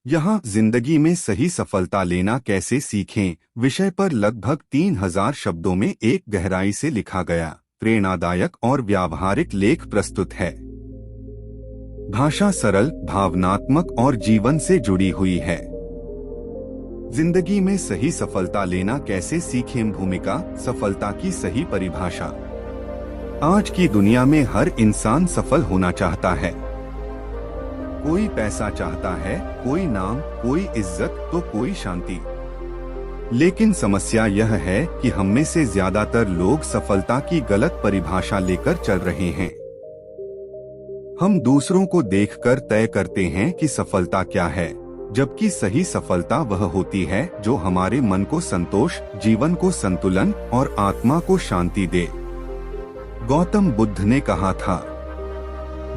यहाँ जिंदगी में सही सफलता लेना कैसे सीखें विषय पर लगभग 3000 शब्दों में एक गहराई से लिखा गया प्रेरणादायक और व्यावहारिक लेख प्रस्तुत है। भाषा सरल, भावनात्मक और जीवन से जुड़ी हुई है। जिंदगी में सही सफलता लेना कैसे सीखें। भूमिका, सफलता की सही परिभाषा। आज की दुनिया में हर इंसान सफल होना चाहता है। कोई पैसा चाहता है, कोई नाम, कोई इज्जत तो कोई शांति। लेकिन समस्या यह है कि हम में से ज्यादातर लोग सफलता की गलत परिभाषा लेकर चल रहे हैं। हम दूसरों को देखकर तय करते हैं कि सफलता क्या है, जबकि सही सफलता वह होती है जो हमारे मन को संतोष, जीवन को संतुलन और आत्मा को शांति दे। गौतम बुद्ध ने कहा था,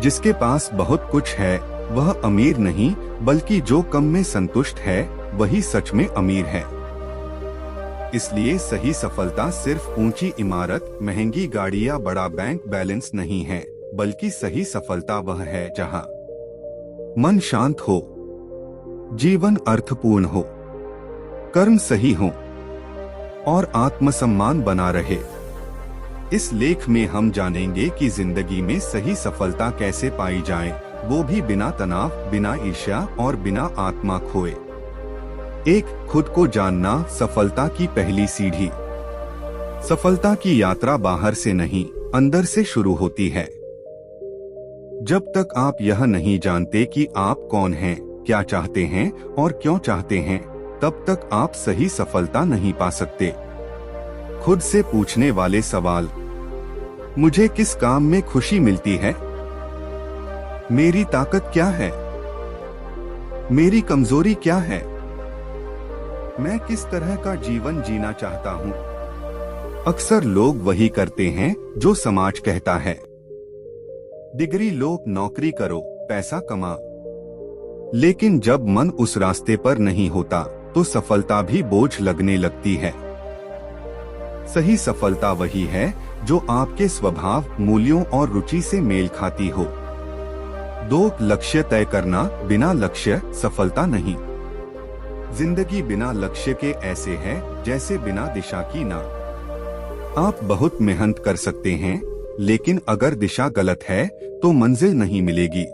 जिसके पास बहुत कुछ है वह अमीर नहीं, बल्कि जो कम में संतुष्ट है वही सच में अमीर है। इसलिए सही सफलता सिर्फ ऊंची इमारत, महंगी गाड़ी या बड़ा बैंक बैलेंस नहीं है, बल्कि सही सफलता वह है जहां मन शांत हो, जीवन अर्थपूर्ण हो, कर्म सही हो और आत्मसम्मान बना रहे। इस लेख में हम जानेंगे कि जिंदगी में सही सफलता कैसे पाई जाए, वो भी बिना तनाव, बिना ईर्ष्या और बिना आत्मा खोए। एक, खुद को जानना, सफलता की पहली सीढ़ी। सफलता की यात्रा बाहर से नहीं, अंदर से शुरू होती है। जब तक आप यह नहीं जानते कि आप कौन हैं, क्या चाहते हैं और क्यों चाहते हैं, तब तक आप सही सफलता नहीं पा सकते। खुद से पूछने वाले सवाल: मुझे किस काम में खुशी मिलती है? मेरी ताकत क्या है? मेरी कमजोरी क्या है? मैं किस तरह का जीवन जीना चाहता हूँ? अक्सर लोग वही करते हैं जो समाज कहता है। डिग्री लो, नौकरी करो, पैसा कमाओ। लेकिन जब मन उस रास्ते पर नहीं होता तो सफलता भी बोझ लगने लगती है। सही सफलता वही है जो आपके स्वभाव, मूल्यों और रुचि से मेल खाती हो। 2, लक्ष्य तय करना। बिना लक्ष्य सफलता नहीं। जिंदगी बिना लक्ष्य के ऐसे है जैसे बिना दिशा की नाव। आप बहुत मेहनत कर सकते हैं, लेकिन अगर दिशा गलत है तो मंजिल नहीं मिलेगी।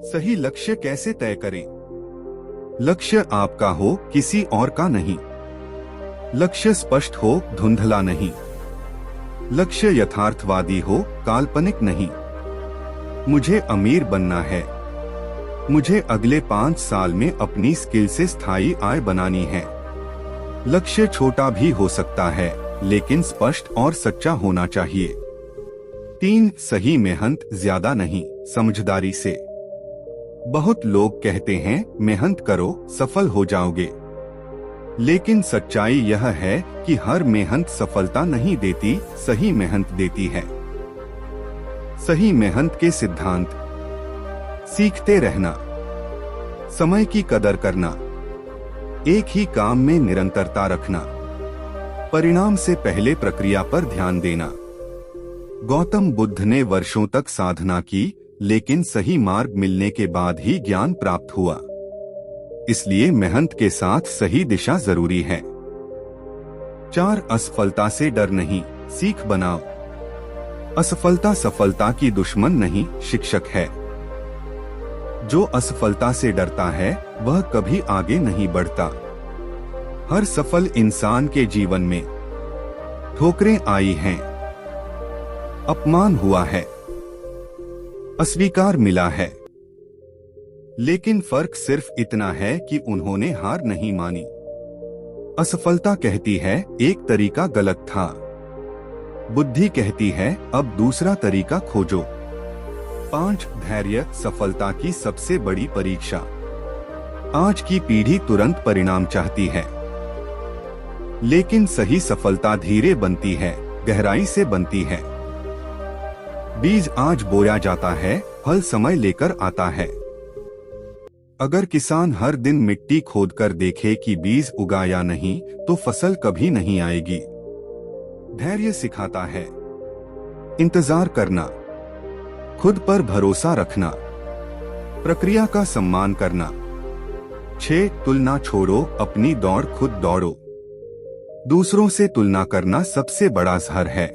सही लक्ष्य कैसे तय करें? लक्ष्य आपका हो, किसी और का नहीं। लक्ष्य स्पष्ट हो, धुंधला नहीं। लक्ष्य यथार्थवादी हो, काल्पनिक नहीं। मुझे अमीर बनना है। मुझे अगले 5 साल में अपनी स्किल से स्थायी आय बनानी है। लक्ष्य छोटा भी हो सकता है, लेकिन स्पष्ट और सच्चा होना चाहिए। 3, सही मेहनत, ज्यादा नहीं, समझदारी से। बहुत लोग कहते हैं मेहनत करो, सफल हो जाओगे। लेकिन सच्चाई यह है कि हर मेहनत सफलता नहीं देती, सही मेहनत देती है। सही मेहनत के सिद्धांत: सीखते रहना, समय की कदर करना, एक ही काम में निरंतरता रखना, परिणाम से पहले प्रक्रिया पर ध्यान देना। गौतम बुद्ध ने वर्षों तक साधना की, लेकिन सही मार्ग मिलने के बाद ही ज्ञान प्राप्त हुआ। इसलिए मेहनत के साथ सही दिशा जरूरी है। 4, असफलता से डर नहीं, सीख बनाओ। असफलता सफलता की दुश्मन नहीं, शिक्षक है। जो असफलता से डरता है वह कभी आगे नहीं बढ़ता। हर सफल इंसान के जीवन में ठोकरें आई हैं, अपमान हुआ है, अस्वीकार मिला है। लेकिन फर्क सिर्फ इतना है कि उन्होंने हार नहीं मानी। असफलता कहती है एक तरीका गलत था। बुद्धि कहती है अब दूसरा तरीका खोजो। 5, धैर्य, सफलता की सबसे बड़ी परीक्षा। आज की पीढ़ी तुरंत परिणाम चाहती है, लेकिन सही सफलता धीरे बनती है, गहराई से बनती है। बीज आज बोया जाता है, फल समय लेकर आता है। अगर किसान हर दिन मिट्टी खोदकर देखे कि बीज उगा या नहीं, तो फसल कभी नहीं आएगी। धैर्य सिखाता है इंतजार करना, खुद पर भरोसा रखना, प्रक्रिया का सम्मान करना। 6. तुलना छोड़ो, अपनी दौड़ खुद दौड़ो। दूसरों से तुलना करना सबसे बड़ा जहर है।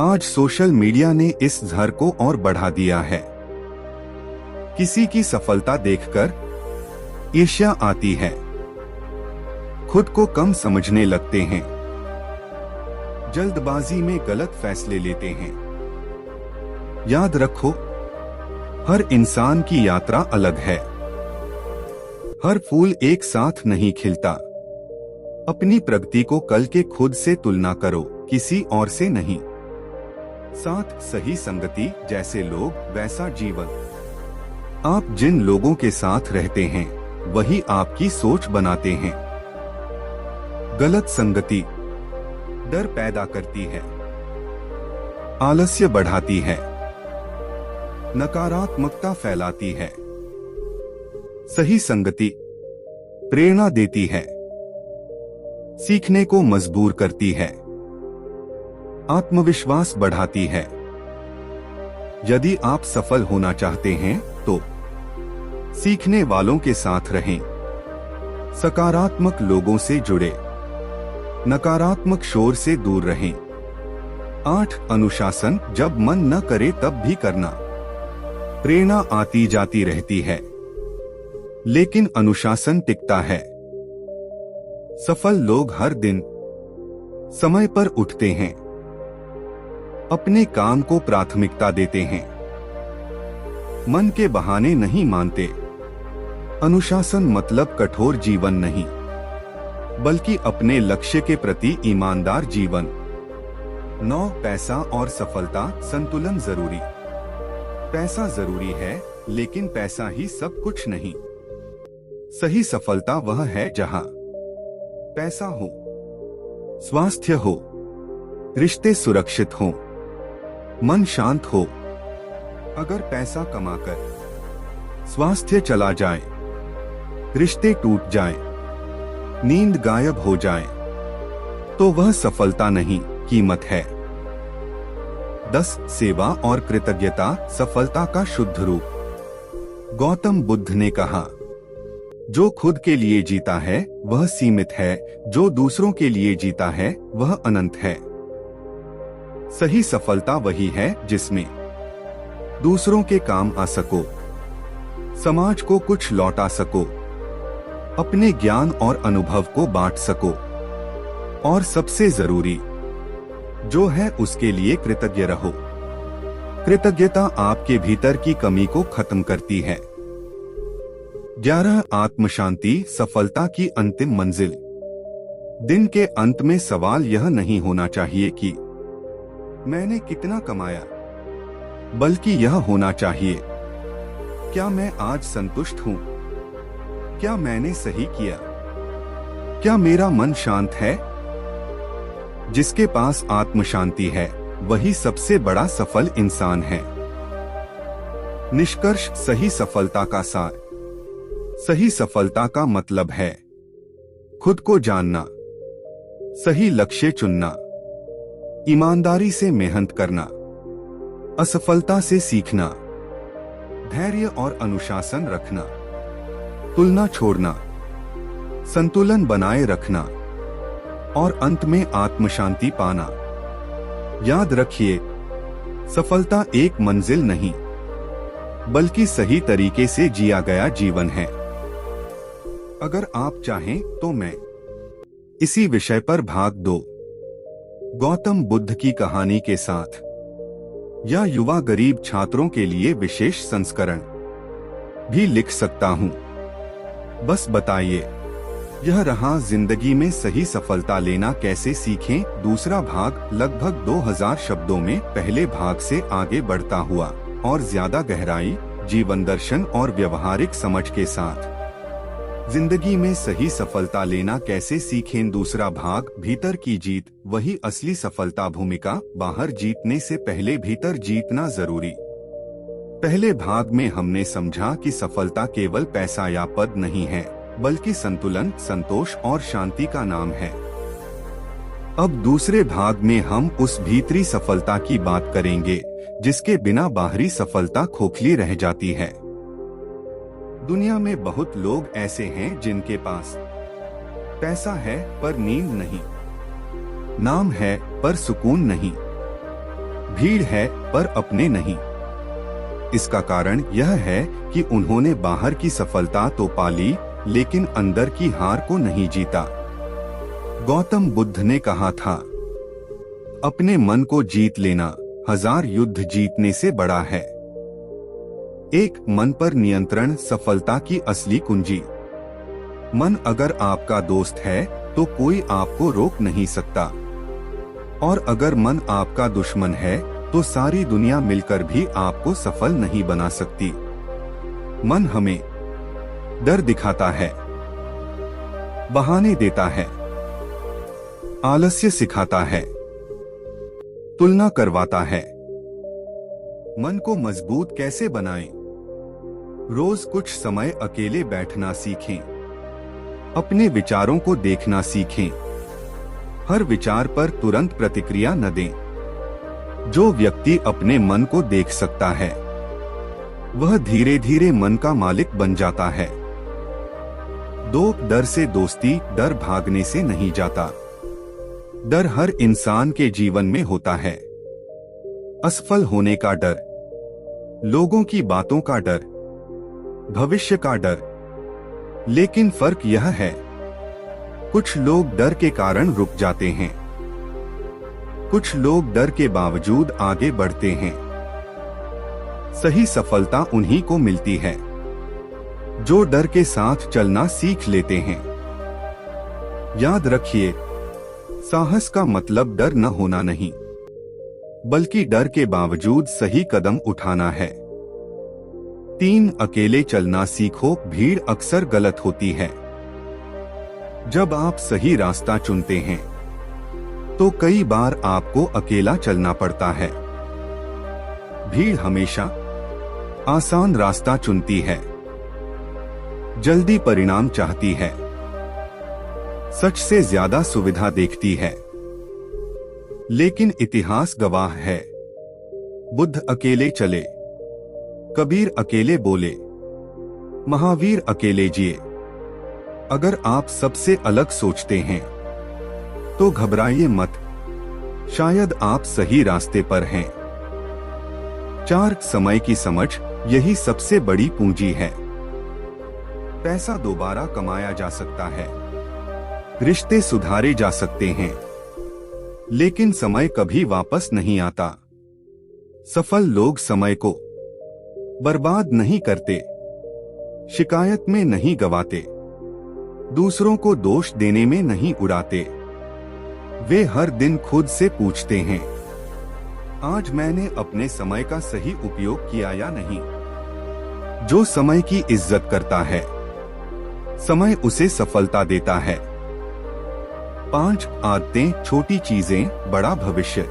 आज सोशल मीडिया ने इस जहर को और बढ़ा दिया है। किसी की सफलता देखकर ईर्ष्या आती है, खुद को कम समझने लगते हैं, जल्दबाजी में गलत फैसले लेते हैं। याद रखो, हर इंसान की यात्रा अलग है। हर फूल एक साथ नहीं खिलता। अपनी प्रगति को कल के खुद से तुलना करो, किसी और से नहीं। साथ सही संगति, जैसे लोग वैसा जीवन। आप जिन लोगों के साथ रहते हैं वही आपकी सोच बनाते हैं। गलत संगति डर पैदा करती है, आलस्य बढ़ाती है, नकारात्मकता फैलाती है। सही संगति प्रेरणा देती है, सीखने को मजबूर करती है, आत्मविश्वास बढ़ाती है। यदि आप सफल होना चाहते हैं तो सीखने वालों के साथ रहें, सकारात्मक लोगों से जुड़े, नकारात्मक शोर से दूर रहें। 8. अनुशासन, जब मन न करे तब भी करना। प्रेरणा आती जाती रहती है, लेकिन अनुशासन टिकता है। सफल लोग हर दिन समय पर उठते हैं, अपने काम को प्राथमिकता देते हैं, मन के बहाने नहीं मानते। अनुशासन मतलब कठोर जीवन नहीं, बल्कि अपने लक्ष्य के प्रति ईमानदार जीवन। 9. पैसा और सफलता, संतुलन जरूरी। पैसा जरूरी है, लेकिन पैसा ही सब कुछ नहीं। सही सफलता वह है जहां पैसा हो, स्वास्थ्य हो, रिश्ते सुरक्षित हो, मन शांत हो। अगर पैसा कमाकर स्वास्थ्य चला जाए, रिश्ते टूट जाए, नींद गायब हो जाए, तो वह सफलता नहीं, कीमत है। 10. सेवा और कृतज्ञता, सफलता का शुद्ध रूप। गौतम बुद्ध ने कहा, जो खुद के लिए जीता है वह सीमित है, जो दूसरों के लिए जीता है वह अनंत है। सही सफलता वही है जिसमें दूसरों के काम आ सको, समाज को कुछ लौटा सको, अपने ज्ञान और अनुभव को बांट सको, और सबसे जरूरी जो है उसके लिए कृतज्ञ रहो। कृतज्ञता आपके भीतर की कमी को खत्म करती है। 11. आत्मशांति, सफलता की अंतिम मंजिल। दिन के अंत में सवाल यह नहीं होना चाहिए कि मैंने कितना कमाया, बल्कि यह होना चाहिए, क्या मैं आज संतुष्ट हूं? क्या मैंने सही किया? क्या मेरा मन शांत है? जिसके पास आत्म शांति है वही सबसे बड़ा सफल इंसान है। निष्कर्ष, सही सफलता का सार। सही सफलता का मतलब है खुद को जानना, सही लक्ष्य चुनना, ईमानदारी से मेहनत करना, असफलता से सीखना, धैर्य और अनुशासन रखना, तुलना छोड़ना, संतुलन बनाए रखना और अंत में आत्मशांति पाना। याद रखिए, सफलता एक मंजिल नहीं बल्कि सही तरीके से जिया गया जीवन है। अगर आप चाहें तो मैं इसी विषय पर भाग 2 गौतम बुद्ध की कहानी के साथ या युवा गरीब छात्रों के लिए विशेष संस्करण भी लिख सकता हूं। बस बताइए। यह रहा जिंदगी में सही सफलता लेना कैसे सीखें, दूसरा भाग, लगभग 2000 शब्दों में पहले भाग से आगे बढ़ता हुआ और ज्यादा गहराई, जीवन दर्शन और व्यवहारिक समझ के साथ। जिंदगी में सही सफलता लेना कैसे सीखें, दूसरा भाग, भीतर की जीत वही असली सफलता। भूमिका, बाहर जीतने से पहले भीतर जीतना जरूरी। पहले भाग में हमने समझा कि सफलता केवल पैसा या पद नहीं है, बल्कि संतुलन, संतोष और शांति का नाम है। अब दूसरे भाग में हम उस भीतरी सफलता की बात करेंगे जिसके बिना बाहरी सफलता खोखली रह जाती है। दुनिया में बहुत लोग ऐसे हैं जिनके पास पैसा है पर नींद नहीं, नाम है पर सुकून नहीं, भीड़ है पर अपने नहीं। इसका कारण यह है कि उन्होंने बाहर की सफलता तो पाली लेकिन अंदर की हार को नहीं जीता। गौतम बुद्ध ने कहा था, अपने मन को जीत लेना 1000 युद्ध जीतने से बड़ा है। एक मन पर नियंत्रण सफलता की असली कुंजी। मन अगर आपका दोस्त है तो कोई आपको रोक नहीं सकता, और अगर मन आपका दुश्मन है तो सारी दुनिया मिलकर भी आपको सफल नहीं बना सकती। मन हमें डर दिखाता है, बहाने देता है, आलस्य सिखाता है, तुलना करवाता है। मन को मजबूत कैसे बनाएं? रोज कुछ समय अकेले बैठना सीखें, अपने विचारों को देखना सीखें, हर विचार पर तुरंत प्रतिक्रिया न दें। जो व्यक्ति अपने मन को देख सकता है वह धीरे धीरे मन का मालिक बन जाता है। डर से दोस्ती, डर भागने से नहीं जाता। डर हर इंसान के जीवन में होता है। असफल होने का डर, लोगों की बातों का डर, भविष्य का डर। लेकिन फर्क यह है, कुछ लोग डर के कारण रुक जाते हैं, कुछ लोग डर के बावजूद आगे बढ़ते हैं। सही सफलता उन्हीं को मिलती है जो डर के साथ चलना सीख लेते हैं। याद रखिए, साहस का मतलब डर न होना नहीं, बल्कि डर के बावजूद सही कदम उठाना है। 3 अकेले चलना सीखो। भीड़ अक्सर गलत होती है। जब आप सही रास्ता चुनते हैं तो कई बार आपको अकेला चलना पड़ता है। भीड़ हमेशा आसान रास्ता चुनती है, जल्दी परिणाम चाहती है, सच से ज्यादा सुविधा देखती है। लेकिन इतिहास गवाह है, बुद्ध अकेले चले, कबीर अकेले बोले, महावीर अकेले जिए। अगर आप सबसे अलग सोचते हैं तो घबराइए मत, शायद आप सही रास्ते पर हैं। 4 समय की समझ, यही सबसे बड़ी पूंजी है। पैसा दोबारा कमाया जा सकता है, रिश्ते सुधारे जा सकते हैं, लेकिन समय कभी वापस नहीं आता। सफल लोग समय को बर्बाद नहीं करते, शिकायत में नहीं गवाते, दूसरों को दोष देने में नहीं उड़ाते। वे हर दिन खुद से पूछते हैं, आज मैंने अपने समय का सही उपयोग किया या नहीं। जो समय की इज्जत करता है, समय उसे सफलता देता है। 5 आदतें, छोटी चीजें, बड़ा भविष्य।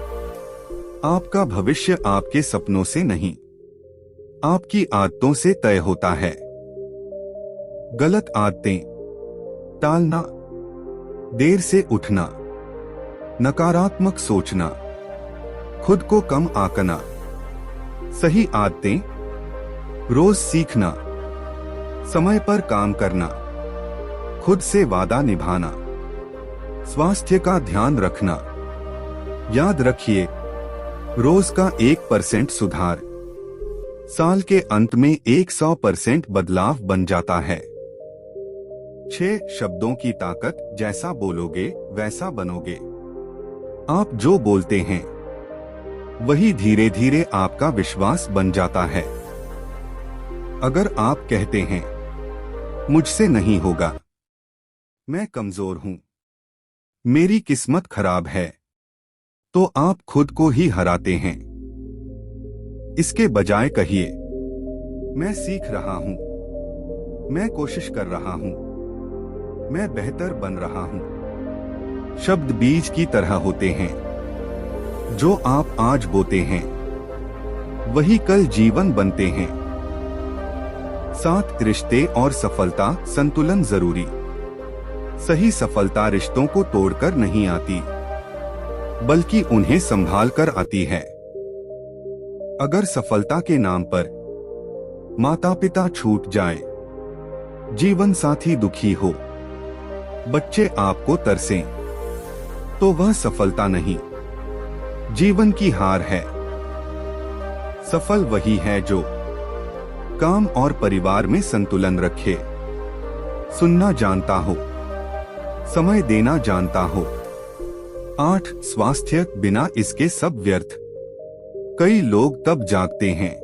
आपका भविष्य आपके सपनों से नहीं, आपकी आदतों से तय होता है। गलत आदतें, टालना, देर से उठना, नकारात्मक सोचना, खुद को कम आंकना। सही आदतें, रोज सीखना, समय पर काम करना, खुद से वादा निभाना, स्वास्थ्य का ध्यान रखना। याद रखिए, रोज का 1% सुधार साल के अंत में 100% बदलाव बन जाता है। 6 शब्दों की ताकत, जैसा बोलोगे वैसा बनोगे। आप जो बोलते हैं वही धीरे धीरे आपका विश्वास बन जाता है। अगर आप कहते हैं मुझसे नहीं होगा, मैं कमजोर हूं, मेरी किस्मत खराब है, तो आप खुद को ही हराते हैं। इसके बजाय कहिए, मैं सीख रहा हूं, मैं कोशिश कर रहा हूं, मैं बेहतर बन रहा हूं। शब्द बीज की तरह होते हैं, जो आप आज बोते हैं वही कल जीवन बनते हैं। 7 रिश्ते और सफलता, संतुलन जरूरी। सही सफलता रिश्तों को तोड़कर नहीं आती, बल्कि उन्हें संभाल कर आती है। अगर सफलता के नाम पर माता पिता छूट जाए, जीवन साथी दुखी हो, बच्चे आपको तरसें, तो वह सफलता नहीं, जीवन की हार है। सफल वही है जो काम और परिवार में संतुलन रखे, सुनना जानता हो, समय देना जानता हो। 8 स्वास्थ्य, बिना इसके सब व्यर्थ। कई लोग तब जागते हैं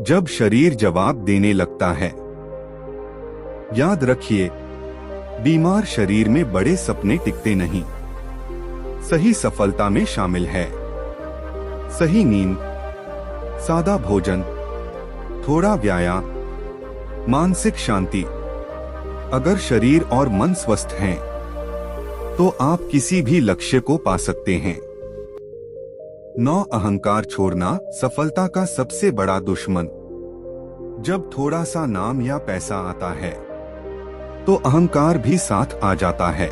जब शरीर जवाब देने लगता है। याद रखिए, बीमार शरीर में बड़े सपने टिकते नहीं। सही सफलता में शामिल है सही नींद, सादा भोजन, थोड़ा व्यायाम, मानसिक शांति। अगर शरीर और मन स्वस्थ हैं, तो आप किसी भी लक्ष्य को पा सकते हैं। 9 अहंकार छोड़ना, सफलता का सबसे बड़ा दुश्मन। जब थोड़ा सा नाम या पैसा आता है, तो अहंकार भी साथ आ जाता है।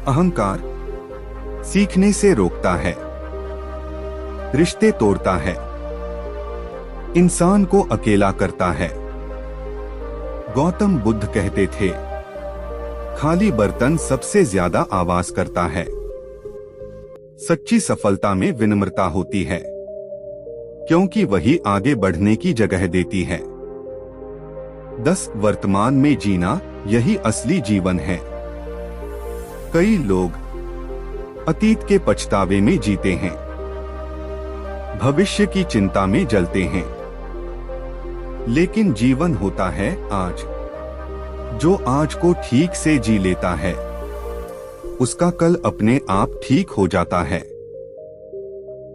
अहंकार सीखने से रोकता है, रिश्ते तोड़ता है, इंसान को अकेला करता है। गौतम बुद्ध कहते थे, खाली बर्तन सबसे ज्यादा आवाज करता है। सच्ची सफलता में विनम्रता होती है, क्योंकि वही आगे बढ़ने की जगह देती है। 10 वर्तमान में जीना, यही असली जीवन है। कई लोग अतीत के पछतावे में जीते हैं, भविष्य की चिंता में जलते हैं। लेकिन जीवन होता है आज। जो आज को ठीक से जी लेता है, उसका कल अपने आप ठीक हो जाता है।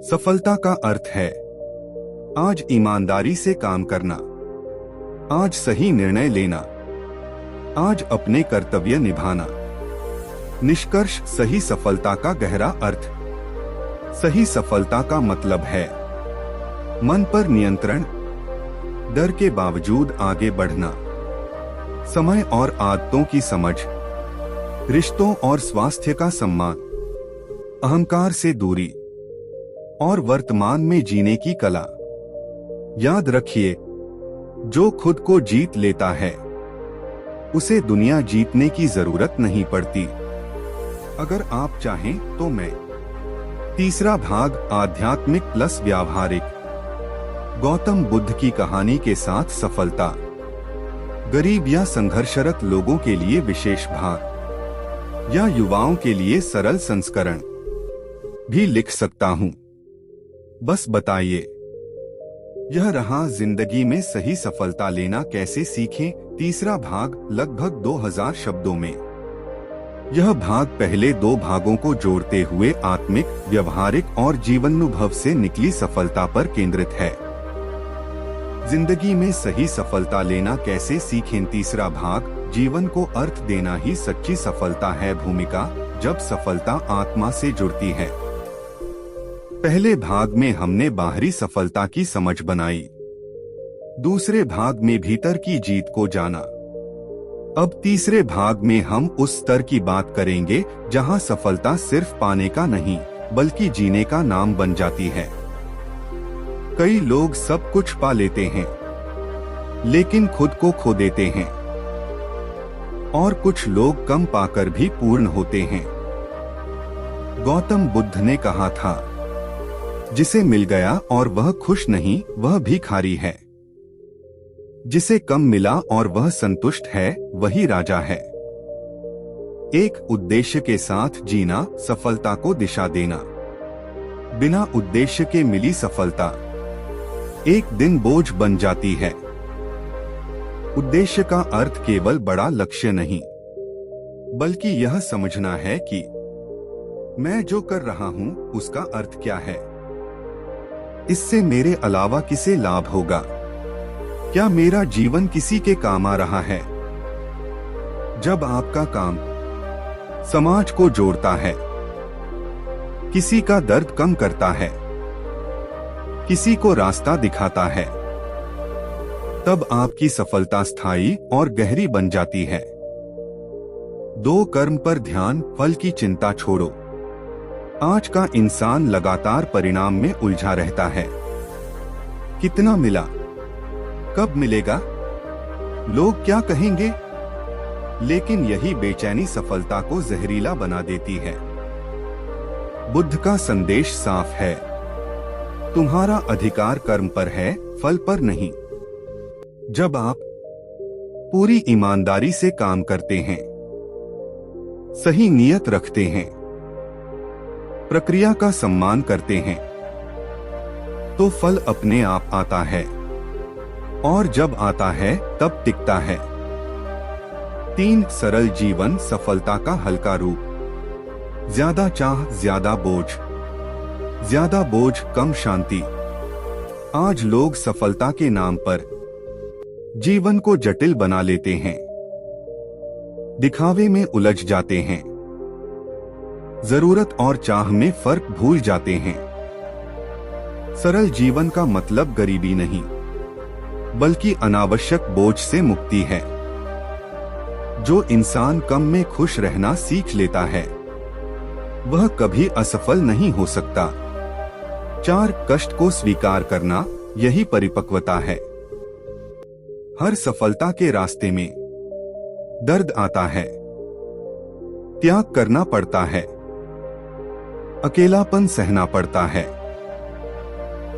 सफलता का अर्थ है आज ईमानदारी से काम करना, आज सही निर्णय लेना, आज अपने कर्तव्य निभाना। निष्कर्ष, सही सफलता का गहरा अर्थ। सही सफलता का मतलब है मन पर नियंत्रण, डर के बावजूद आगे बढ़ना, समय और आदतों की समझ, रिश्तों और स्वास्थ्य का सम्मान, अहंकार से दूरी और वर्तमान में जीने की कला। याद रखिए, जो खुद को जीत लेता है, उसे दुनिया जीतने की जरूरत नहीं पड़ती। अगर आप चाहें तो मैं तीसरा भाग, आध्यात्मिक प्लस व्यावहारिक, गौतम बुद्ध की कहानी के साथ सफलता, गरीब या संघर्षरत लोगों के लिए विशेष भाग, या युवाओं के लिए सरल संस्करण भी लिख सकता हूं। बस बताइए। यह रहा जिंदगी में सही सफलता लेना कैसे सीखें, तीसरा भाग, लगभग 2000 शब्दों में। यह भाग पहले 2 भागों को जोड़ते हुए आत्मिक, व्यवहारिक और जीवनानुभव से निकली सफलता पर केंद्रित है। जिंदगी में सही सफलता लेना कैसे सीखें, तीसरा भाग, जीवन को अर्थ देना ही सच्ची सफलता है। भूमिका, जब सफलता आत्मा से जुड़ती है। पहले भाग में हमने बाहरी सफलता की समझ बनाई, दूसरे भाग में भीतर की जीत को जाना। अब तीसरे भाग में हम उस स्तर की बात करेंगे जहां सफलता सिर्फ पाने का नहीं, बल्कि जीने का नाम बन जाती है। कई लोग सब कुछ पा लेते हैं, लेकिन खुद को खो देते हैं, और कुछ लोग कम पाकर भी पूर्ण होते हैं। गौतम बुद्ध ने कहा था, जिसे मिल गया और वह खुश नहीं, वह भिखारी है। जिसे कम मिला और वह संतुष्ट है, वही राजा है। एक उद्देश्य के साथ जीना, सफलता को दिशा देना। बिना उद्देश्य के मिली सफलता एक दिन बोझ बन जाती है। उद्देश्य का अर्थ केवल बड़ा लक्ष्य नहीं, बल्कि यह समझना है कि मैं जो कर रहा हूं उसका अर्थ क्या है। इससे मेरे अलावा किसे लाभ होगा? क्या मेरा जीवन किसी के काम आ रहा है? जब आपका काम समाज को जोड़ता है, किसी का दर्द कम करता है, किसी को रास्ता दिखाता है, तब आपकी सफलता स्थायी और गहरी बन जाती है। 2 कर्म पर ध्यान, फल की चिंता छोड़ो। आज का इंसान लगातार परिणाम में उलझा रहता है। कितना मिला, कब मिलेगा, लोग क्या कहेंगे? लेकिन यही बेचैनी सफलता को जहरीला बना देती है। बुद्ध का संदेश साफ है, तुम्हारा अधिकार कर्म पर है, फल पर नहीं। जब आप पूरी ईमानदारी से काम करते हैं, सही नियत रखते हैं, प्रक्रिया का सम्मान करते हैं, तो फल अपने आप आता है, और जब आता है तब टिकता है। 3 सरल जीवन सफलता का हल्का रूप। ज्यादा चाह ज्यादा बोझ, ज्यादा बोझ कम शांति। आज लोग सफलता के नाम पर जीवन को जटिल बना लेते हैं, दिखावे में उलझ जाते हैं, जरूरत और चाह में फर्क भूल जाते हैं। सरल जीवन का मतलब गरीबी नहीं, बल्कि अनावश्यक बोझ से मुक्ति है। जो इंसान कम में खुश रहना सीख लेता है, वह कभी असफल नहीं हो सकता। 4 कष्ट को स्वीकार करना, यही परिपक्वता है। हर सफलता के रास्ते में दर्द आता है, त्याग करना पड़ता है, अकेलापन सहना पड़ता है।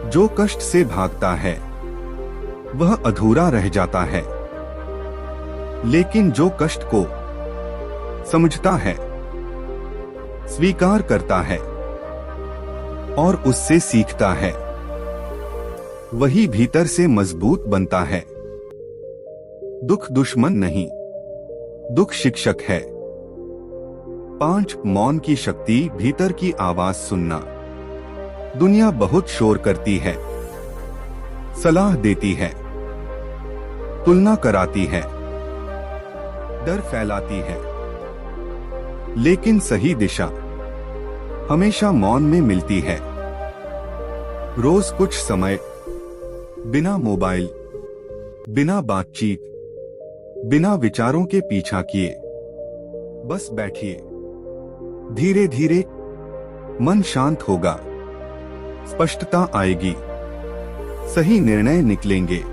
जो कष्ट से भागता है वह अधूरा रह जाता है, लेकिन जो कष्ट को समझता है, स्वीकार करता है और उससे सीखता है, वही भीतर से मजबूत बनता है। दुख दुश्मन नहीं, दुख शिक्षक है। 5 मौन की शक्ति, भीतर की आवाज सुनना। दुनिया बहुत शोर करती है, सलाह देती है, तुलना कराती है, डर फैलाती है, लेकिन सही दिशा हमेशा मौन में मिलती है। रोज कुछ समय बिना मोबाइल, बिना बातचीत, बिना विचारों के पीछा किए बस बैठिए। धीरे धीरे मन शांत होगा, स्पष्टता आएगी, सही निर्णय निकलेंगे।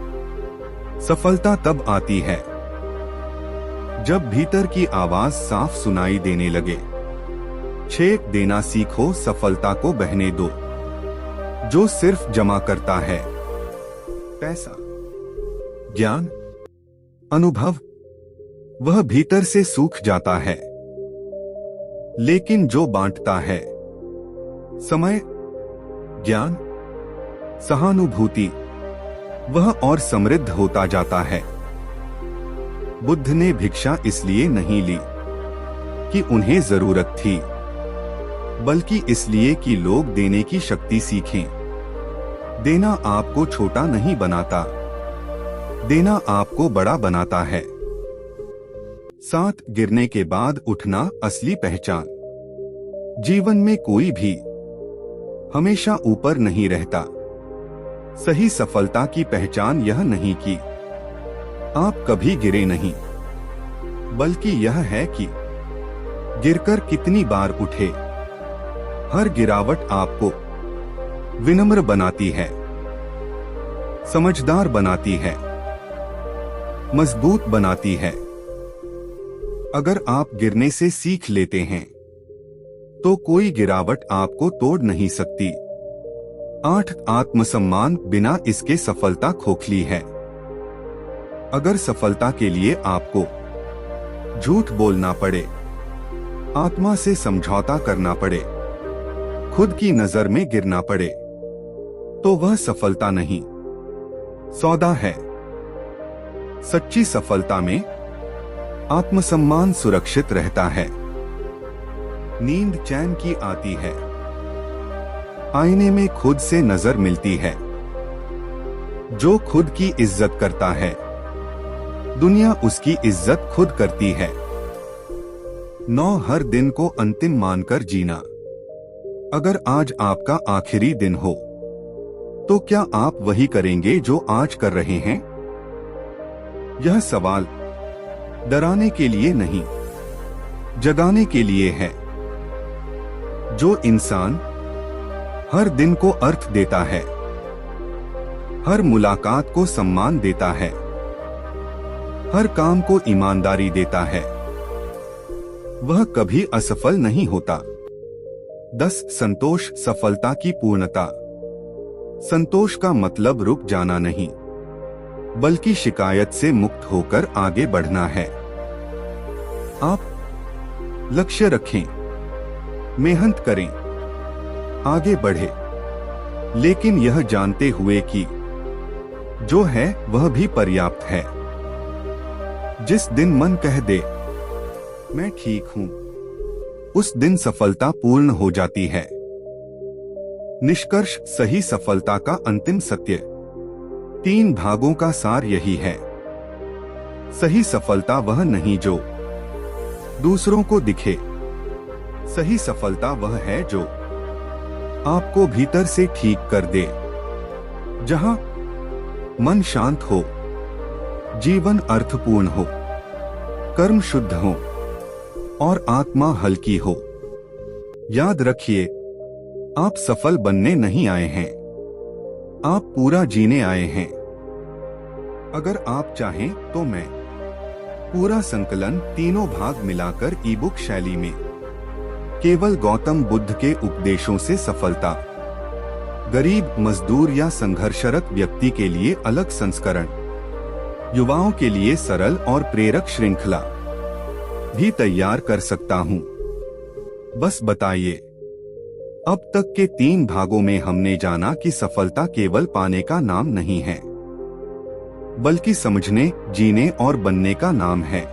सफलता तब आती है जब भीतर की आवाज साफ सुनाई देने लगे। छेक देना सीखो, सफलता को बहने दो। जो सिर्फ जमा करता है पैसा, ज्ञान, अनुभव, वह भीतर से सूख जाता है। लेकिन जो बांटता है समय, ज्ञान, सहानुभूति, वह और समृद्ध होता जाता है। बुद्ध ने भिक्षा इसलिए नहीं ली कि उन्हें जरूरत थी, बल्कि इसलिए कि लोग देने की शक्ति सीखें। देना आपको छोटा नहीं बनाता, देना आपको बड़ा बनाता है। 7 गिरने के बाद उठना, असली पहचान। जीवन में कोई भी हमेशा ऊपर नहीं रहता। सही सफलता की पहचान यह नहीं कि आप कभी गिरे नहीं, बल्कि यह है कि गिरकर कितनी बार उठे। हर गिरावट आपको विनम्र बनाती है, समझदार बनाती है, मजबूत बनाती है। अगर आप गिरने से सीख लेते हैं, तो कोई गिरावट आपको तोड़ नहीं सकती। 8 आत्मसम्मान, बिना इसके सफलता खोखली है। अगर सफलता के लिए आपको झूठ बोलना पड़े, आत्मा से समझौता करना पड़े, खुद की नजर में गिरना पड़े, तो वह सफलता नहीं, सौदा है। सच्ची सफलता में आत्मसम्मान सुरक्षित रहता है, नींद चैन की आती है, आईने में खुद से नजर मिलती है। जो खुद की इज्जत करता है, दुनिया उसकी इज्जत खुद करती है। 9 हर दिन को अंतिम मानकर जीना। अगर आज आपका आखिरी दिन हो, तो क्या आप वही करेंगे जो आज कर रहे हैं? यह सवाल डराने के लिए नहीं, जगाने के लिए है। जो इंसान हर दिन को अर्थ देता है, हर मुलाकात को सम्मान देता है, हर काम को ईमानदारी देता है, वह कभी असफल नहीं होता। 10 संतोष सफलता की पूर्णता। संतोष का मतलब रुक जाना नहीं, बल्कि शिकायत से मुक्त होकर आगे बढ़ना है। आप लक्ष्य रखें, मेहनत करें, आगे बढ़े, लेकिन यह जानते हुए कि जो है वह भी पर्याप्त है। जिस दिन मन कह दे मैं ठीक हूं, उस दिन सफलता पूर्ण हो जाती है। निष्कर्ष, सही सफलता का अंतिम सत्य 3 भागों का सार यही है। सही सफलता वह नहीं जो दूसरों को दिखे, सही सफलता वह है जो आपको भीतर से ठीक कर दे। जहां मन शांत हो, जीवन अर्थपूर्ण हो, कर्म शुद्ध हो और आत्मा हल्की हो। याद रखिए, आप सफल बनने नहीं आए हैं, आप पूरा जीने आए हैं। अगर आप चाहें तो मैं पूरा संकलन 3 भाग मिलाकर ईबुक शैली में केवल गौतम बुद्ध के उपदेशों से सफलता, गरीब, मजदूर या संघर्षरत व्यक्ति के लिए अलग संस्करण, युवाओं के लिए सरल और प्रेरक श्रृंखला भी तैयार कर सकता हूं। बस बताइए। अब तक के 3 भागों में हमने जाना कि सफलता केवल पाने का नाम नहीं है, बल्कि समझने, जीने और बनने का नाम है।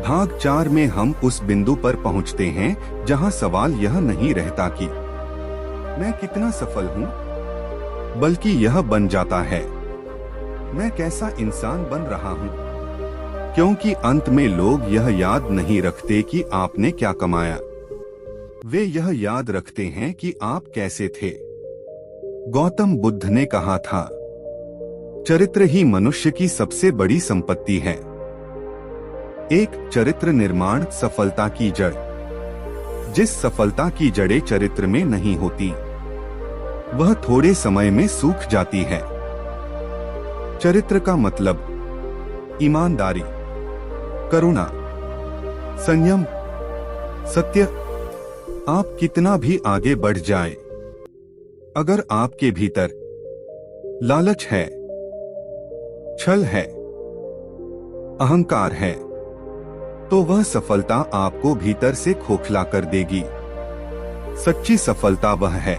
भाग 4 में हम उस बिंदु पर पहुंचते हैं जहां सवाल यह नहीं रहता कि मैं कितना सफल हूं, बल्कि यह बन जाता है मैं कैसा इंसान बन रहा हूं। क्योंकि अंत में लोग यह याद नहीं रखते कि आपने क्या कमाया, वे यह याद रखते हैं कि आप कैसे थे। गौतम बुद्ध ने कहा था, चरित्र ही मनुष्य की सबसे बड़ी संपत्ति है। एक चरित्र निर्माण सफलता की जड़। जिस सफलता की जड़ें चरित्र में नहीं होती, वह थोड़े समय में सूख जाती है। चरित्र का मतलब ईमानदारी, करुणा, संयम, सत्य। आप कितना भी आगे बढ़ जाए, अगर आपके भीतर लालच है, छल है, अहंकार है, तो वह सफलता आपको भीतर से खोखला कर देगी। सच्ची सफलता वह है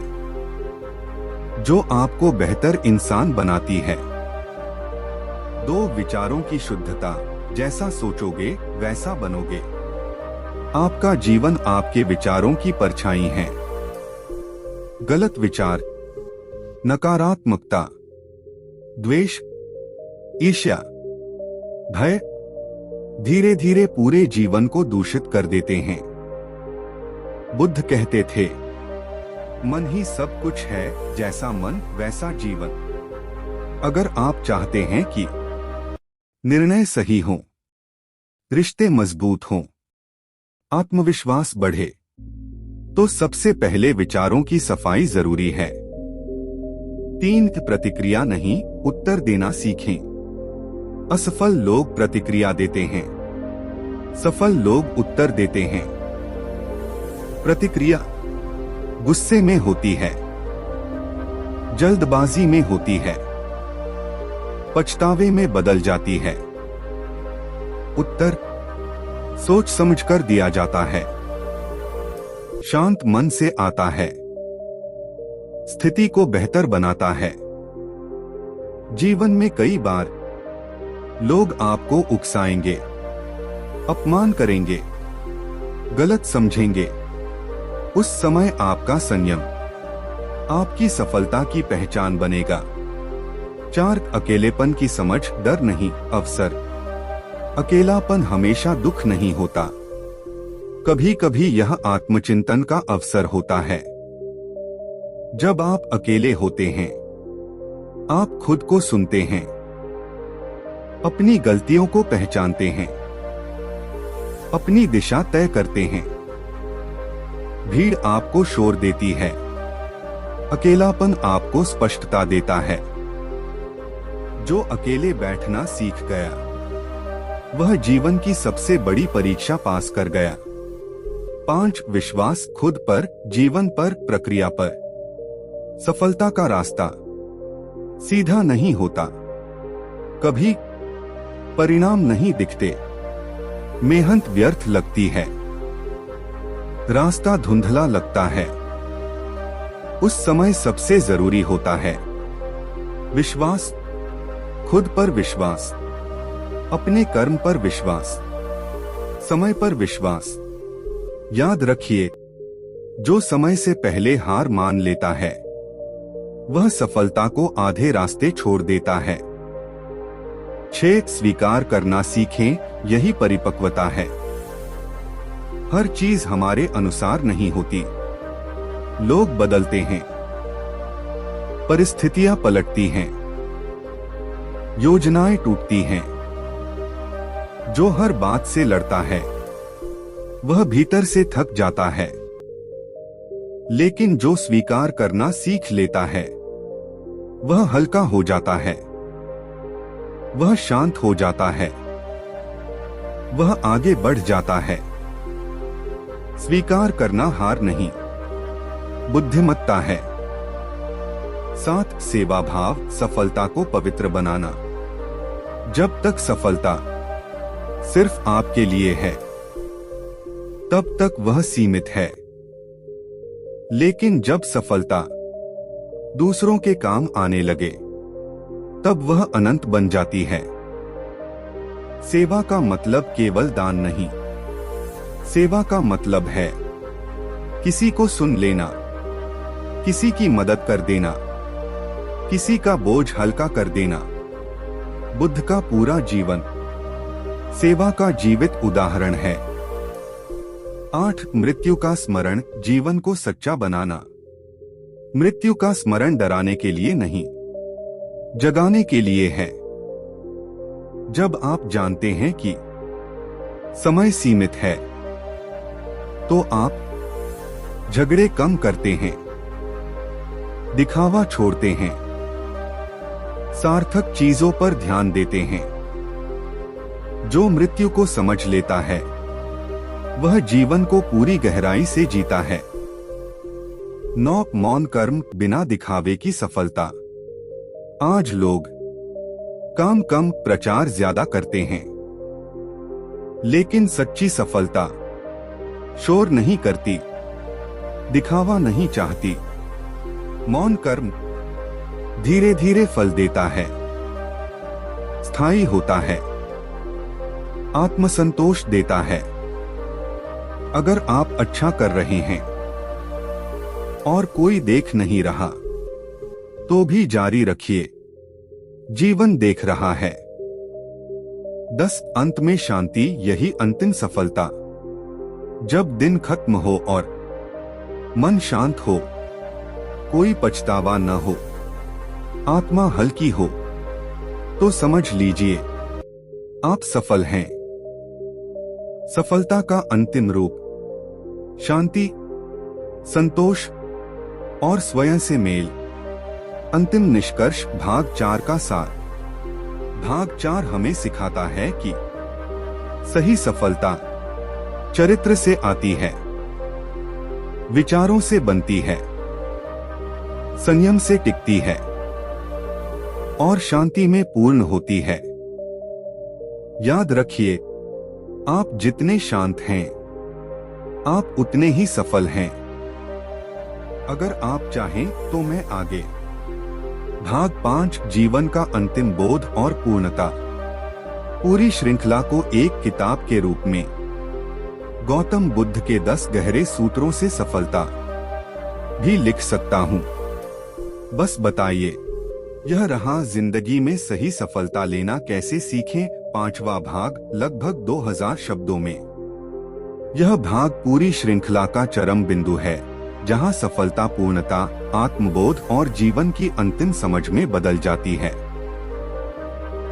जो आपको बेहतर इंसान बनाती है। 2 विचारों की शुद्धता। जैसा सोचोगे वैसा बनोगे। आपका जीवन आपके विचारों की परछाई है। गलत विचार, नकारात्मकता, द्वेष, ईर्ष्या, भय धीरे धीरे पूरे जीवन को दूषित कर देते हैं। बुद्ध कहते थे, मन ही सब कुछ है, जैसा मन वैसा जीवन। अगर आप चाहते हैं कि निर्णय सही हों, रिश्ते मजबूत हों, आत्मविश्वास बढ़े, तो सबसे पहले विचारों की सफाई जरूरी है। 3 प्रतिक्रिया नहीं, उत्तर देना सीखें। असफल लोग प्रतिक्रिया देते हैं, सफल लोग उत्तर देते हैं। प्रतिक्रिया गुस्से में होती है, जल्दबाजी में होती है, पछतावे में बदल जाती है। उत्तर सोच समझकर दिया जाता है, शांत मन से आता है, स्थिति को बेहतर बनाता है। जीवन में कई बार लोग आपको उकसाएंगे, अपमान करेंगे, गलत समझेंगे। उस समय आपका संयम आपकी सफलता की पहचान बनेगा। 4 अकेलेपन की समझ। डर नहीं, अवसर। अकेलापन हमेशा दुख नहीं होता, कभी कभी यह आत्मचिंतन का अवसर होता है। जब आप अकेले होते हैं, आप खुद को सुनते हैं, अपनी गलतियों को पहचानते हैं, अपनी दिशा तय करते हैं। भीड़ आपको शोर देती है, अकेलापन आपको स्पष्टता देता है। जो अकेले बैठना सीख गया वह जीवन की सबसे बड़ी परीक्षा पास कर गया। 5 विश्वास खुद पर, जीवन पर, प्रक्रिया पर। सफलता का रास्ता सीधा नहीं होता। कभी परिणाम नहीं दिखते, मेहनत व्यर्थ लगती है, रास्ता धुंधला लगता है। उस समय सबसे जरूरी होता है विश्वास, खुद पर विश्वास, अपने कर्म पर विश्वास, समय पर विश्वास। याद रखिए, जो समय से पहले हार मान लेता है वह सफलता को आधे रास्ते छोड़ देता है। 6 स्वीकार करना सीखें, यही परिपक्वता है। हर चीज हमारे अनुसार नहीं होती। लोग बदलते हैं, परिस्थितियां पलटती हैं, योजनाएं टूटती हैं। जो हर बात से लड़ता है वह भीतर से थक जाता है, लेकिन जो स्वीकार करना सीख लेता है वह हल्का हो जाता है, वह शांत हो जाता है, वह आगे बढ़ जाता है। स्वीकार करना हार नहीं, बुद्धिमत्ता है। 7 सेवा भाव, सफलता को पवित्र बनाना। जब तक सफलता सिर्फ आपके लिए है तब तक वह सीमित है, लेकिन जब सफलता दूसरों के काम आने लगे तब वह अनंत बन जाती है। सेवा का मतलब केवल दान नहीं, सेवा का मतलब है किसी को सुन लेना, किसी की मदद कर देना, किसी का बोझ हल्का कर देना। बुद्ध का पूरा जीवन सेवा का जीवित उदाहरण है। 8 मृत्यु का स्मरण, जीवन को सच्चा बनाना। मृत्यु का स्मरण डराने के लिए नहीं, जगाने के लिए है। जब आप जानते हैं कि समय सीमित है तो आप झगड़े कम करते हैं, दिखावा छोड़ते हैं, सार्थक चीजों पर ध्यान देते हैं। जो मृत्यु को समझ लेता है वह जीवन को पूरी गहराई से जीता है। 9 मौन कर्म, बिना दिखावे की सफलता। आज लोग काम कम, प्रचार ज्यादा करते हैं, लेकिन सच्ची सफलता शोर नहीं करती, दिखावा नहीं चाहती। मौन कर्म धीरे धीरे फल देता है, स्थायी होता है, आत्मसंतोष देता है। अगर आप अच्छा कर रहे हैं और कोई देख नहीं रहा तो भी जारी रखिए, जीवन देख रहा है। 10 अंत में शांति, यही अंतिम सफलता। जब दिन खत्म हो और मन शांत हो, कोई पछतावा न हो, आत्मा हल्की हो, तो समझ लीजिए आप सफल हैं। सफलता का अंतिम रूप शांति, संतोष और स्वयं से मेल। अंतिम निष्कर्ष, भाग 4 का सार। भाग 4 हमें सिखाता है कि सही सफलता चरित्र से आती है, विचारों से बनती है, संयम से टिकती है और शांति में पूर्ण होती है। याद रखिए, आप जितने शांत हैं आप उतने ही सफल हैं। अगर आप चाहें तो मैं आगे। भाग 5, जीवन का अंतिम बोध और पूर्णता। पूरी श्रृंखला को एक किताब के रूप में गौतम बुद्ध के 10 गहरे सूत्रों से सफलता भी लिख सकता हूं। बस बताइए। यह रहा जिंदगी में सही सफलता लेना कैसे सीखें, 5वां भाग, लगभग 2000 शब्दों में। यह भाग पूरी श्रृंखला का चरम बिंदु है, जहां सफलता पूर्णता, आत्मबोध और जीवन की अंतिम समझ में बदल जाती है।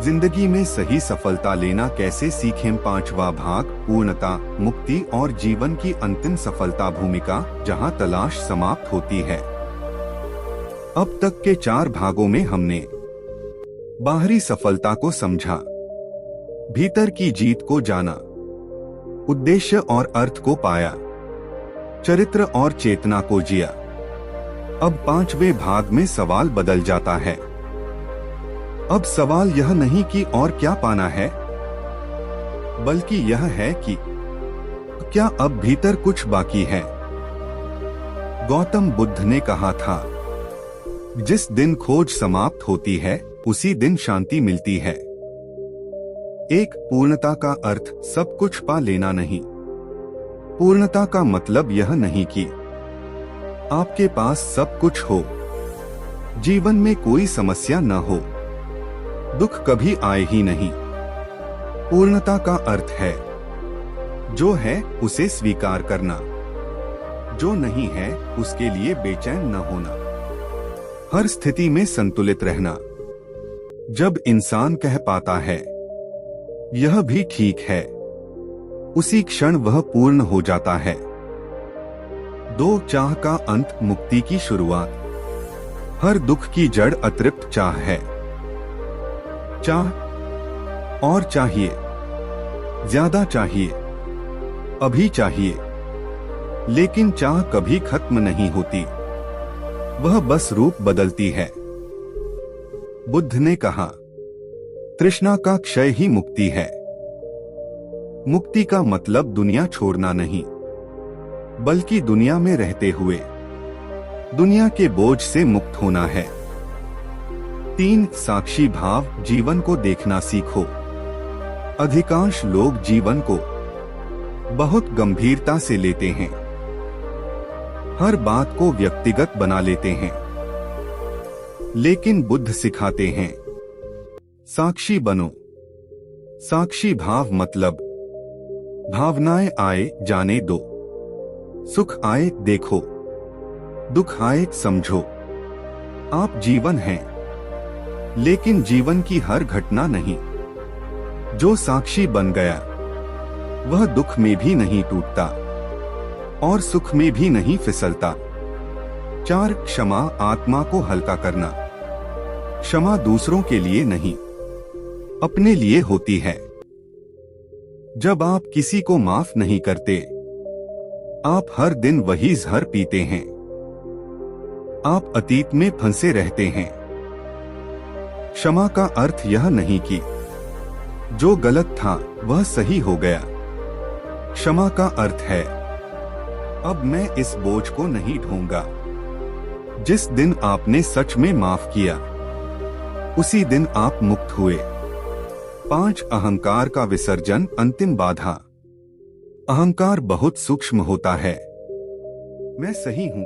जिंदगी में सही सफलता लेना कैसे सीखें, 5वां भाग, पूर्णता, मुक्ति और जीवन की अंतिम सफलता, भूमिका, जहां तलाश समाप्त होती है। अब तक के 4 भागों में हमने बाहरी सफलता को समझा, भीतर की जीत को जाना, उद्देश्य और अर्थ को पाया, चरित्र और चेतना को जिया। अब 5वें भाग में सवाल बदल जाता है। अब सवाल यह नहीं कि और क्या पाना है, बल्कि यह है कि क्या अब भीतर कुछ बाकी है। गौतम बुद्ध ने कहा था, जिस दिन खोज समाप्त होती है उसी दिन शांति मिलती है। एक पूर्णता का अर्थ सब कुछ पा लेना नहीं। पूर्णता का मतलब यह नहीं कि आपके पास सब कुछ हो, जीवन में कोई समस्या न हो, दुख कभी आए ही नहीं। पूर्णता का अर्थ है, जो है उसे स्वीकार करना, जो नहीं है उसके लिए बेचैन न होना, हर स्थिति में संतुलित रहना। जब इंसान कह पाता है यह भी ठीक है, उसी क्षण वह पूर्ण हो जाता है। 2 चाह का अंत, मुक्ति की शुरुआत। हर दुख की जड़ अतृप्त चाह है। चाह और चाहिए, ज्यादा चाहिए, अभी चाहिए, लेकिन चाह कभी खत्म नहीं होती, वह बस रूप बदलती है। बुद्ध ने कहा, तृष्णा का क्षय ही मुक्ति है। मुक्ति का मतलब दुनिया छोड़ना नहीं, बल्कि दुनिया में रहते हुए दुनिया के बोझ से मुक्त होना है। 3 साक्षी भाव, जीवन को देखना सीखो। अधिकांश लोग जीवन को बहुत गंभीरता से लेते हैं, हर बात को व्यक्तिगत बना लेते हैं। लेकिन बुद्ध सिखाते हैं, साक्षी बनो। साक्षी भाव मतलब भावनाएं आए जाने दो, सुख आए देखो, दुख आए समझो। आप जीवन हैं, लेकिन जीवन की हर घटना नहीं। जो साक्षी बन गया वह दुख में भी नहीं टूटता और सुख में भी नहीं फिसलता। 4 क्षमा, आत्मा को हल्का करना। क्षमा दूसरों के लिए नहीं, अपने लिए होती है। जब आप किसी को माफ नहीं करते, आप हर दिन वही जहर पीते हैं। आप अतीत में फंसे रहते हैं। क्षमा का अर्थ यह नहीं कि जो गलत था वह सही हो गया। क्षमा का अर्थ है, अब मैं इस बोझ को नहीं ढोऊंगा। जिस दिन आपने सच में माफ किया, उसी दिन आप मुक्त हुए। 5 अहंकार का विसर्जन, अंतिम बाधा। अहंकार बहुत सूक्ष्म होता है। मैं सही हूं,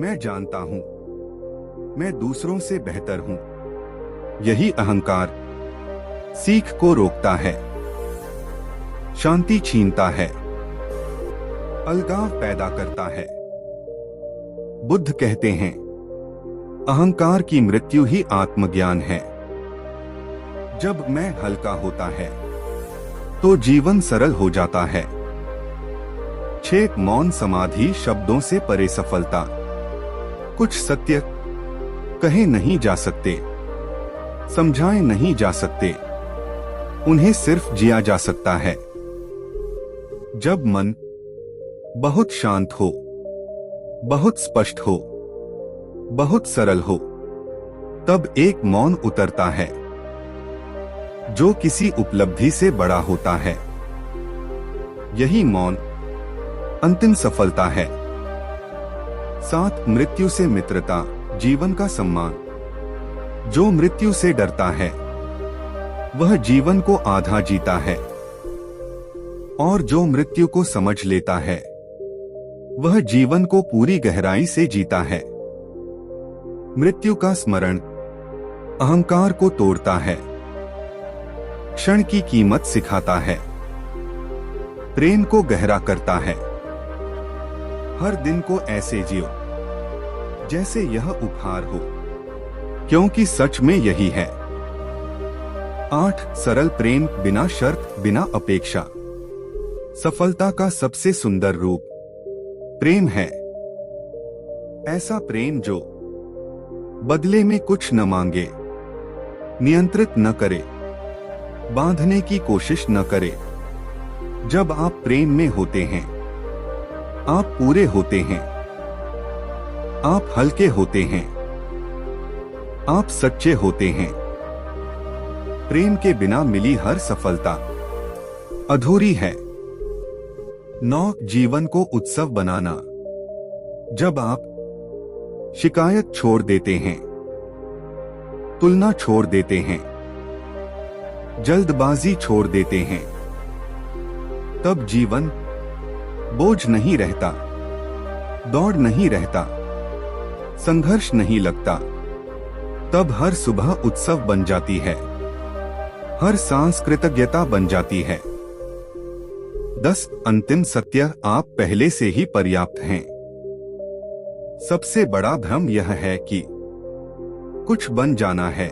मैं जानता हूं, मैं दूसरों से बेहतर हूं। यही अहंकार सीख को रोकता है, शांति छीनता है, अलगाव पैदा करता है। बुद्ध कहते हैं, अहंकार की मृत्यु ही आत्मज्ञान है। जब मैं हल्का होता है तो जीवन सरल हो जाता है। 6 मौन समाधि, शब्दों से परे सफलता। कुछ सत्य कहे नहीं जा सकते, समझाए नहीं जा सकते, उन्हें सिर्फ जिया जा सकता है। जब मन बहुत शांत हो, बहुत स्पष्ट हो, बहुत सरल हो, तब एक मौन उतरता है जो किसी उपलब्धि से बड़ा होता है। यही मौन अंतिम सफलता है। 7 मृत्यु से मित्रता, जीवन का सम्मान। जो मृत्यु से डरता है वह जीवन को आधा जीता है, और जो मृत्यु को समझ लेता है वह जीवन को पूरी गहराई से जीता है। मृत्यु का स्मरण अहंकार को तोड़ता है, क्षण की कीमत सिखाता है, प्रेम को गहरा करता है। हर दिन को ऐसे जियो जैसे यह उपहार हो, क्योंकि सच में यही है। 8 सरल प्रेम, बिना शर्त, बिना अपेक्षा। सफलता का सबसे सुंदर रूप प्रेम है। ऐसा प्रेम जो बदले में कुछ न मांगे, नियंत्रित न करे, बांधने की कोशिश न करें। जब आप प्रेम में होते हैं, आप पूरे होते हैं, आप हल्के होते हैं, आप सच्चे होते हैं। प्रेम के बिना मिली हर सफलता अधूरी है। 9 जीवन को उत्सव बनाना। जब आप शिकायत छोड़ देते हैं, तुलना छोड़ देते हैं, जल्दबाजी छोड़ देते हैं, तब जीवन बोझ नहीं रहता, दौड़ नहीं रहता, संघर्ष नहीं लगता। तब हर सुबह उत्सव बन जाती है, हर सांस कृतज्ञता बन जाती है। 10 अंतिम सत्य। आप पहले से ही पर्याप्त हैं। सबसे बड़ा भ्रम यह है कि कुछ बन जाना है,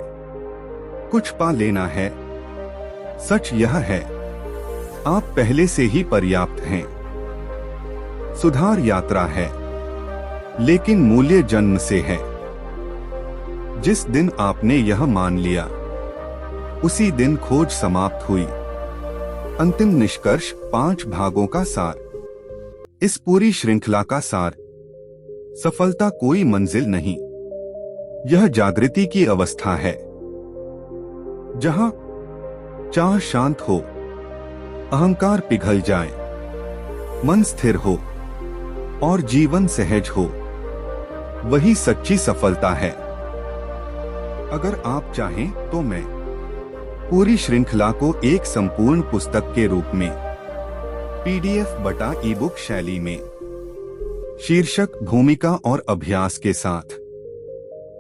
कुछ पा लेना है। सच यह है, आप पहले से ही पर्याप्त हैं। सुधार यात्रा है, लेकिन मूल्य जन्म से है। जिस दिन आपने यह मान लिया, उसी दिन खोज समाप्त हुई। अंतिम निष्कर्ष। 5 भागों का सार। इस पूरी श्रृंखला का सार। सफलता कोई मंजिल नहीं, यह जागृति की अवस्था है, जहां चाह शांत हो, अहंकार पिघल जाए, मन स्थिर हो और जीवन सहज हो, वही सच्ची सफलता है। अगर आप चाहें तो मैं पूरी श्रृंखला को एक संपूर्ण पुस्तक के रूप में PDF बटा ईबुक शैली में शीर्षक, भूमिका और अभ्यास के साथ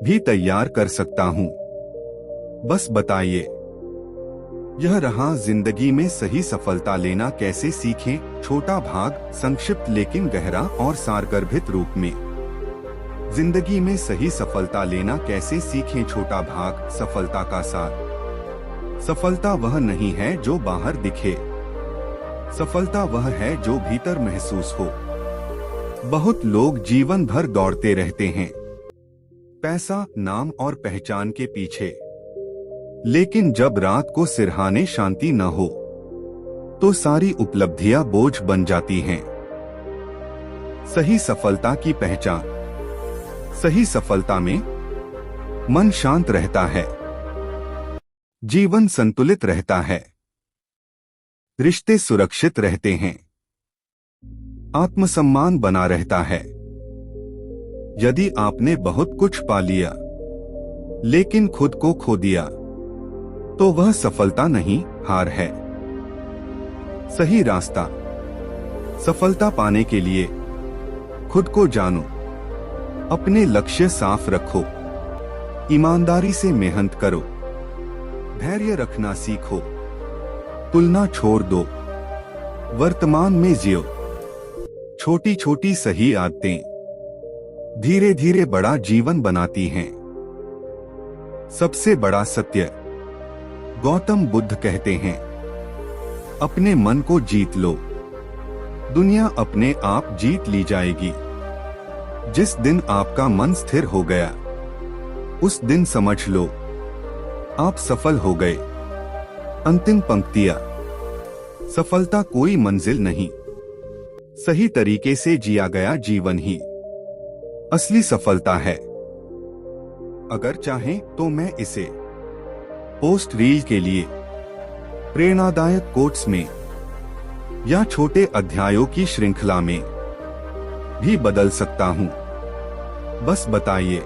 भी तैयार कर सकता हूं। बस बताइए। यह रहा जिंदगी में सही सफलता लेना कैसे सीखें, छोटा भाग, संक्षिप्त लेकिन गहरा और सारगर्भित रूप में। जिंदगी में सही सफलता लेना कैसे सीखें, छोटा भाग, सफलता का सार। सफलता वह नहीं है जो बाहर दिखे, सफलता वह है जो भीतर महसूस हो। बहुत लोग जीवन भर दौड़ते रहते हैं, पैसा, नाम और पहचान के पीछे, लेकिन जब रात को सिरहाने शांति न हो, तो सारी उपलब्धियां बोझ बन जाती हैं। सही सफलता की पहचान। सही सफलता में मन शांत रहता है, जीवन संतुलित रहता है, रिश्ते सुरक्षित रहते हैं, आत्मसम्मान बना रहता है। यदि आपने बहुत कुछ पा लिया लेकिन खुद को खो दिया, तो वह सफलता नहीं, हार है। सही रास्ता। सफलता पाने के लिए खुद को जानो, अपने लक्ष्य साफ रखो, ईमानदारी से मेहनत करो, धैर्य रखना सीखो, तुलना छोड़ दो, वर्तमान में जियो। छोटी छोटी सही आदतें धीरे धीरे बड़ा जीवन बनाती हैं। सबसे बड़ा सत्य। गौतम बुद्ध कहते हैं, अपने मन को जीत लो, दुनिया अपने आप जीत ली जाएगी। जिस दिन आपका मन स्थिर हो गया, उस दिन समझ लो आप सफल हो गए। अंतिम पंक्तियां। सफलता कोई मंजिल नहीं, सही तरीके से जिया गया जीवन ही असली सफलता है। अगर चाहें तो मैं इसे पोस्ट रील के लिए, प्रेरणादायक कोट्स में या छोटे अध्यायों की श्रृंखला में भी बदल सकता हूं। बस बताइए।